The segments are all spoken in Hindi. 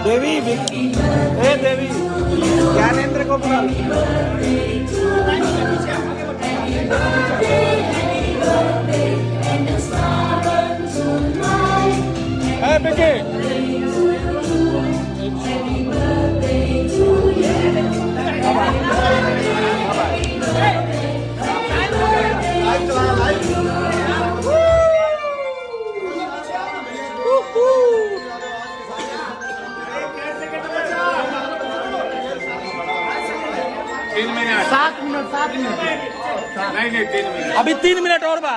देवी हे देवी ज्ञानेंद्र को बुला बेटे सात मिनट नहीं 3 मिनट अभी 3 मिनट और बा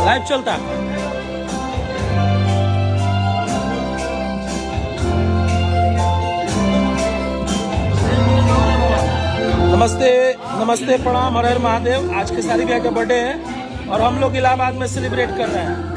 लाइव चलता नमस्ते नमस्ते प्रणाम हर हर महादेव। आज के सारी भैया का बर्थडे है और हम लोग इलाहाबाद में सेलिब्रेट कर रहे हैं।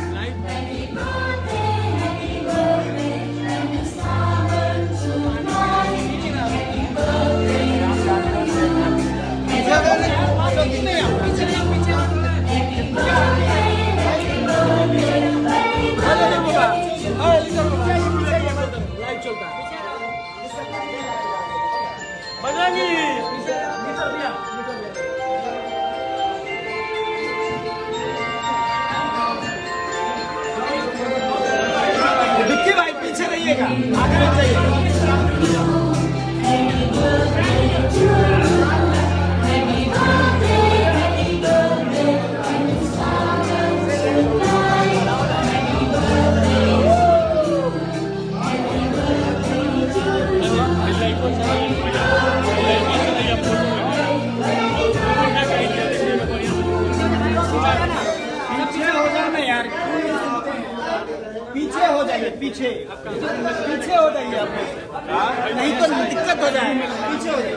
विक्की भाई पीछे रहिएगा, आगे मत जाइए। पीछे हो जाइए, पीछे हो जाइए आप, नहीं तो दिक्कत हो जाएगी। पीछे हो जाइए।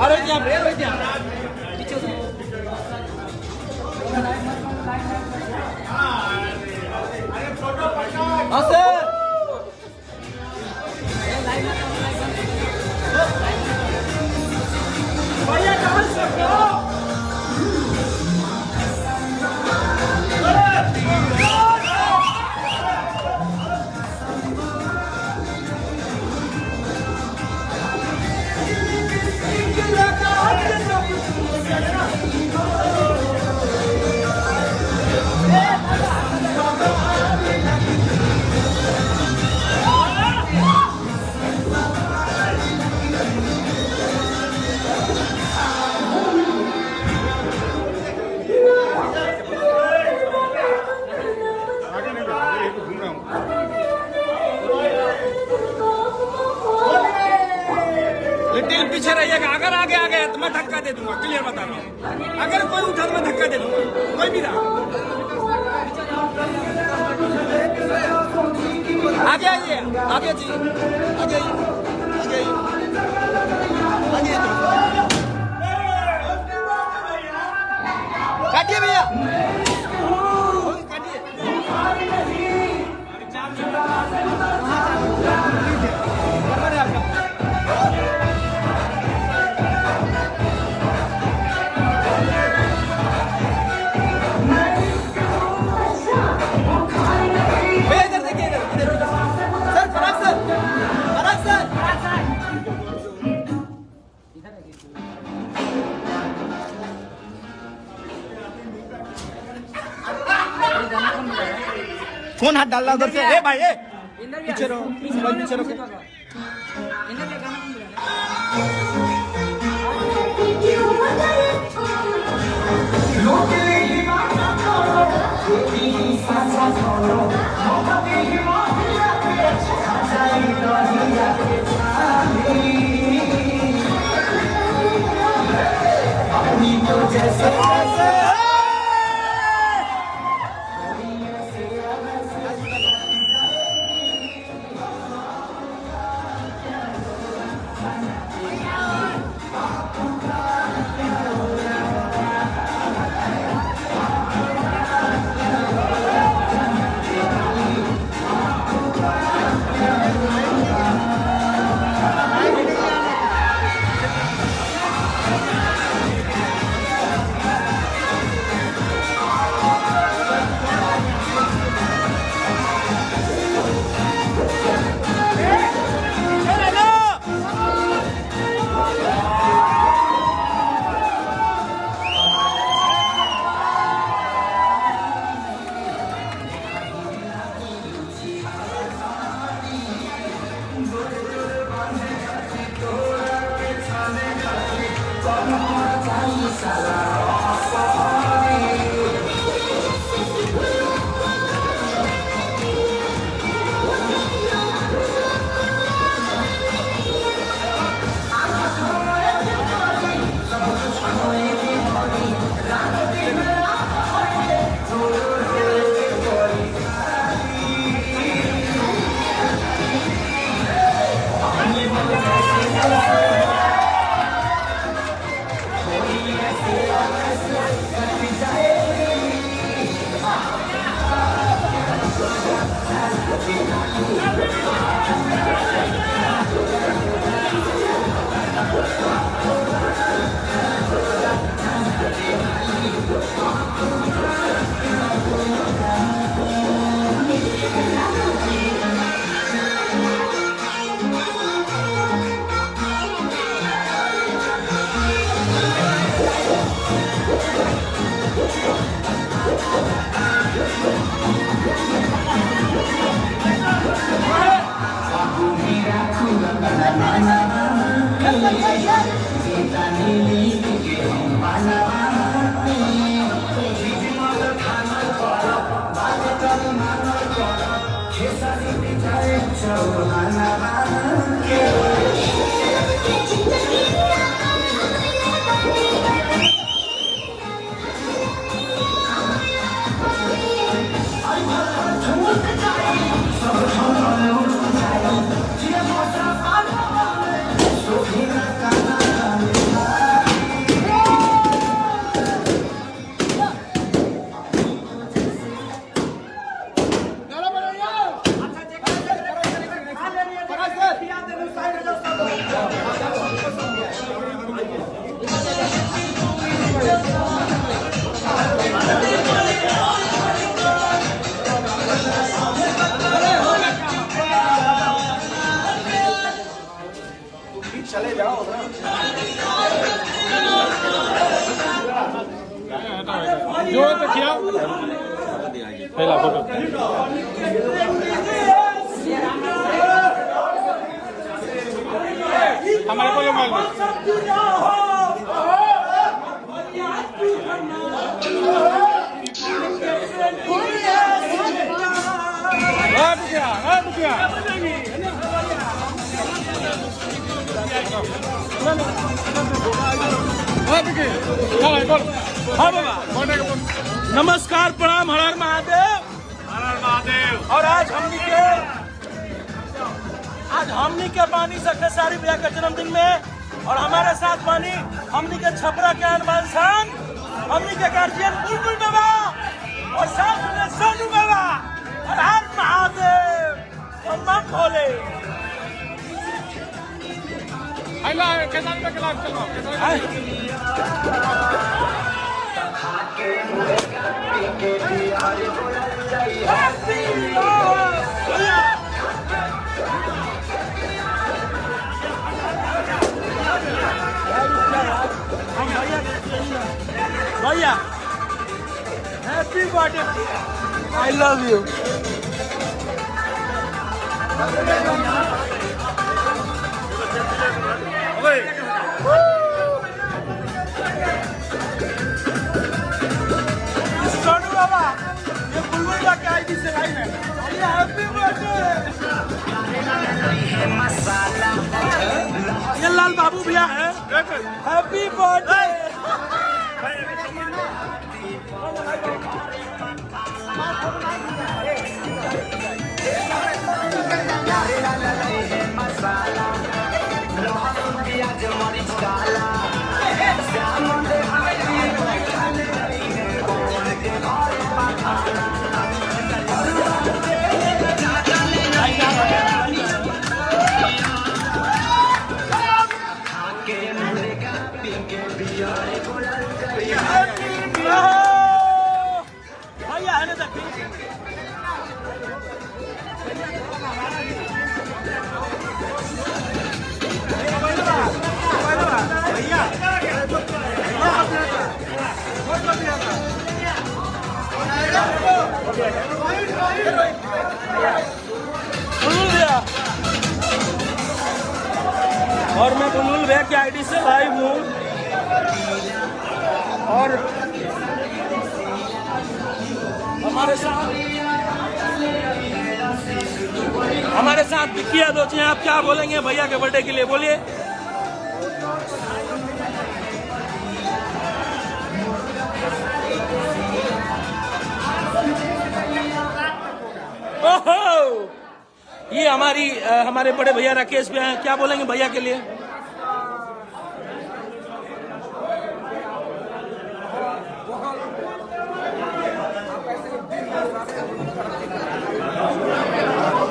अरे क्या पीछे हो जाइए। हाँ सर भैया कहाँ से हो? पीछे रहिएगा। अगर आगे आ गया तो मैं धक्का दे दूंगा, क्लियर बता रहा हूँ। अगर कोई उठा तो मैं धक्का दे दूंगा, कोई भी रहा। आगे आइए, आगे जी, आगे आगे आगे काटिए भैया, कौन हाथ डाल रहा उधर से? भाई पीछे रहो, पीछे रहो। चले जाओ जो तो खिलाओ पहला फोटो हमारे को मोबाइल नमस्कार, प्रणाम, हर हर महादेव, हर हर महादेव। और आज हमनी के बानी से खेसारी भैया के जन्मदिन में और हमारे साथ बानी हमनी के छपरा के अनमान शान, हमनी के गार्जियन बुलबुल बाबा और साथ में सोनू बाबा। हर हर महादेव और मां भोले। खेसारी में क्लास चलो भैया happy birthday, I love you. Sonu बाबा, ये बुलबुल का क्या आईडी से लाइन है, हैप्पी बर्थडे। ये लाल बाबू भैया है। Happy birthday. भैया है ना देखिए। बुलबुल भैया और मैं बुलबुल भैया की आईडी से लाइव हूँ और हमारे साथ विक्की यादव जी हैं। आप क्या बोलेंगे भैया के बर्थडे के लिए, बोलिए। ओहो, ये हमारे बड़े भैया राकेश भैया हैं। क्या बोलेंगे भैया के लिए?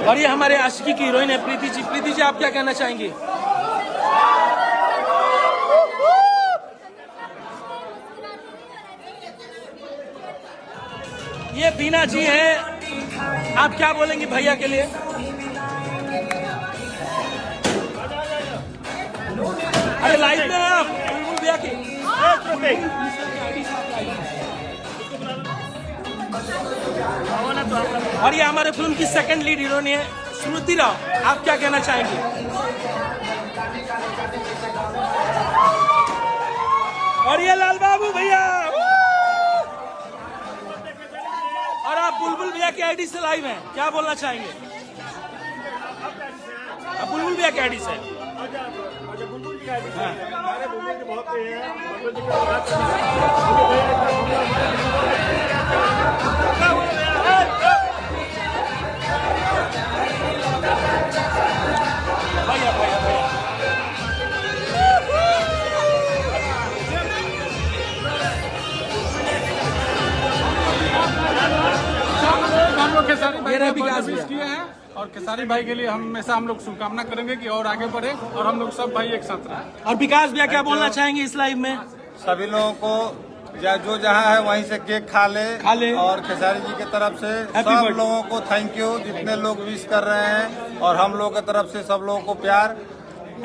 और ये हमारे आशिकी की हीरोइन है प्रीति जी। प्रीति जी, आप क्या कहना चाहेंगे? ये बीना जी हैं। आप क्या बोलेंगे भैया के लिए? अरे लाइव में हैं आप बुलबुल भैया के। और ये हमारे फिल्म की सेकंड लीड हीरोइन है स्मृति राव। आप क्या कहना चाहेंगे? और ये लाल बाबू भैया और आप बुलबुल भैया की आईडी से लाइव हैं। क्या बोलना चाहेंगे? आप बुलबुल भैया की आईडी से। हाँ। हम लोग खेसारी भाई विश किए हैं और खेसारी भाई के लिए हमेशा हम लोग शुभकामना करेंगे कि और आगे बढ़े और हम लोग सब भाई एक साथ रहें। और विकास भैया क्या बोलना चाहेंगे इस लाइव में? सभी लोगों को जो जहाँ है वहीं से केक खा ले और खेसारी जी की तरफ से सब लोगों को थैंक यू, जितने लोग विश कर रहे हैं और हम लोग की तरफ से सब लोगों को प्यार।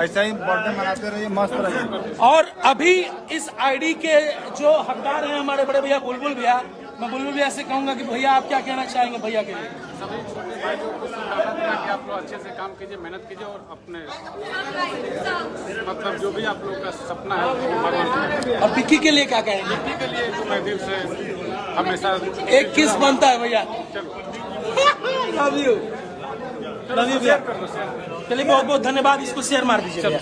ऐसा ही बर्थडे मनाते रहिए, मस्त रहिए। और अभी इस आईडी के जो हकदार हैं हमारे बड़े भैया बुलबुल भैया, मैं बुलबुल भैया से कहूंगा कि भैया आप क्या कहना चाहेंगे भैया के लिए? सभी छोटे भाई को कि आप लोग अच्छे से काम कीजिए, मेहनत कीजिए और अपने मतलब जो भी आप लोग का सपना है भगवान। और विक्की के लिए क्या कहेंगे? विक्की के लिए तो मैं दिल से हमेशा एक किस बनता है भैया। लव यू भैया। चलिए बहुत बहुत धन्यवाद। इसको शेयर मार दीजिए।